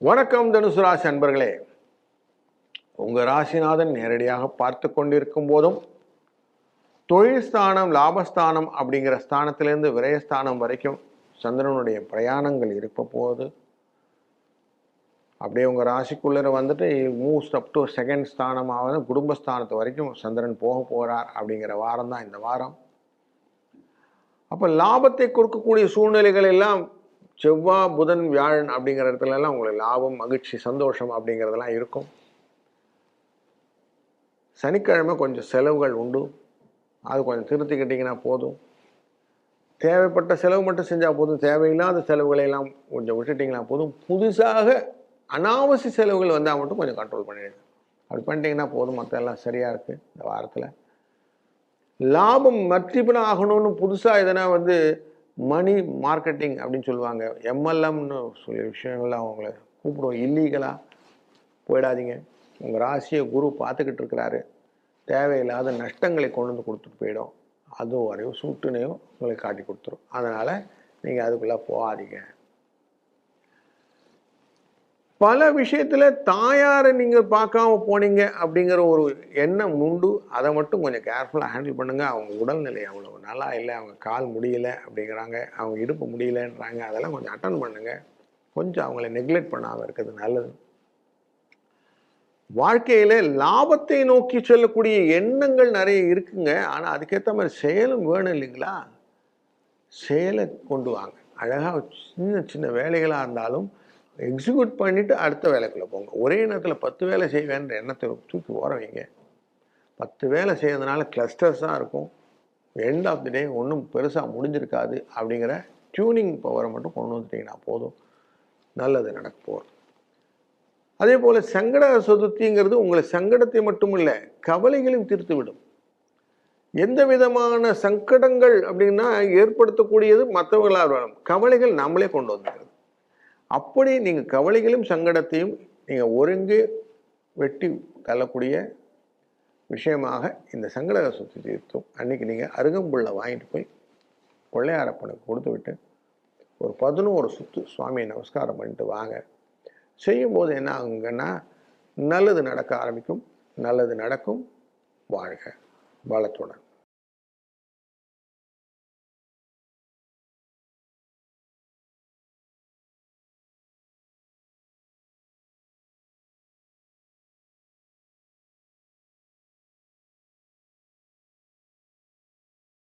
வணக்கம் தனுசு ராசி அன்பர்களே. உங்கள் ராசிநாதன் நேரடியாக பார்த்து கொண்டிருக்கும் போதும் தொழில் ஸ்தானம், லாபஸ்தானம் அப்படிங்கிற ஸ்தானத்திலேருந்து விரயஸ்தானம் வரைக்கும் சந்திரனுடைய பிரயாணங்கள் இருக்க போது அப்படியே உங்கள் ராசிக்குள்ளே வந்துட்டு மூவ்ஸ் அப் டு செகண்ட் ஸ்தானமாக குடும்பஸ்தானத்து வரைக்கும் சந்திரன் போக போகிறார் அப்படிங்கிற வாரம் தான் இந்த வாரம். அப்போ லாபத்தை கொடுக்கக்கூடிய சூழ்நிலைகள் எல்லாம் செவ்வாய், புதன், வியாழன் அப்படிங்கிற இடத்துல எல்லாம் உங்களுக்கு லாபம், மகிழ்ச்சி, சந்தோஷம் அப்படிங்கிறதெல்லாம் இருக்கும். சனிக்கிழமை கொஞ்சம் செலவுகள் உண்டு, அது கொஞ்சம் திருத்திக்கிட்டிங்கன்னா போதும். தேவைப்பட்ட செலவு மட்டும் செஞ்சால் போதும், தேவையில்லாத செலவுகளை எல்லாம் கொஞ்சம் விட்டுட்டிங்கன்னா போதும். புதுசாக அனாவசிய செலவுகள் வந்தால் மட்டும் கொஞ்சம் கண்ட்ரோல் பண்ணிடுங்க. அப்படி பண்ணிட்டீங்கன்னா போதும், மற்ற எல்லாம் சரியாக இருக்குது. இந்த வாரத்தில் லாபம் மல்டிபிள் ஆகணும்னு புதுசாக எதனா மணி மார்க்கெட்டிங் அப்படின்னு சொல்லுவாங்க, எம்எல்எம்னு சொல்லி விஷயங்கள்லாம் அவங்கள கூப்பிடுவோம். இல்லீகலாக போயிடாதீங்க. உங்கள் ராசியை குரு பார்த்துக்கிட்டு இருக்கிறாரு, தேவையில்லாத நஷ்டங்களை கொண்டு வந்து கொடுத்துட்டு போயிடும். அதுவும் வரையும் சூட்டுனையும் உங்களுக்கு காட்டி கொடுத்துரும். அதனால் நீங்கள் அதுக்குள்ளே போகாதீங்க. பல விஷயத்தில் தாயாரை நீங்கள் பார்க்காம போனீங்க அப்படிங்கிற ஒரு எண்ணம் உண்டு. அதை மட்டும் கொஞ்சம் கேர்ஃபுல்லாக ஹேண்டில் பண்ணுங்கள். அவங்க உடல்நிலை அவ்வளோ நல்லா இல்லை, அவங்க கால் முடியலை அப்படிங்கிறாங்க, அவங்க இடுப்பு முடியலைன்றாங்க. அதெல்லாம் கொஞ்சம் அட்டன் பண்ணுங்கள். கொஞ்சம் அவங்கள நெக்லெக்ட் பண்ணாமல் இருக்கிறது நல்லது. வாழ்க்கையில் லாபத்தை நோக்கி செல்லக்கூடிய எண்ணங்கள் நிறைய இருக்குங்க. ஆனால் அதுக்கேற்ற மாதிரி செயலும் வேணும் இல்லைங்களா? செயலை கொண்டு வாங்க. அழகாக சின்ன சின்ன வேலைகளாக இருந்தாலும் எக்ஸிக்யூட் பண்ணிவிட்டு அடுத்த வேலைக்குள்ளே போங்க. ஒரே நேரத்தில் 10 வேலை செய்வேன்ற எண்ணத்தை தூக்கி ஓர வைங்க. 10 வேலை செய்யறதுனால கிளஸ்டர்ஸாக இருக்கும். எண்ட் ஆஃப் தி டே ஒன்றும் பெருசாக முடிஞ்சிருக்காது. அப்படிங்கிற டியூனிங் பவரை மட்டும் கொண்டு வந்துட்டிங்கன்னா போதும், நல்லது நடக்க போகிறது. அதே போல் சங்கட சதுர்த்திங்கிறது உங்களை சங்கடத்தை மட்டும் இல்லை, கவலைகளையும் தீர்த்து விடும். எந்த விதமான சங்கடங்கள் அப்படின்னா ஏற்படுத்தக்கூடியது மற்றவர்களால் வேணும், கவலைகள் நம்மளே கொண்டு வந்துடுறது. அப்படி நீங்கள் கவலைகளும் சங்கடத்தையும் நீங்கள் ஒருங்கே வெட்டி தள்ளக்கூடிய விஷயமாக இந்த சங்கட சதுர்த்தி தீர்த்தும் அன்றைக்கி நீங்கள் அருகம்புல்லை வாங்கிட்டு போய் கொள்ளையாரப்பனுக்கு கொடுத்து விட்டு ஒரு 11 சுற்று சுவாமியை நமஸ்காரம் பண்ணிட்டு வாங்க. செய்யும்போது என்ன ஆகுங்கன்னா நல்லது நடக்க ஆரம்பிக்கும். நல்லது நடக்கும். வாழ்க வளத்துடன்.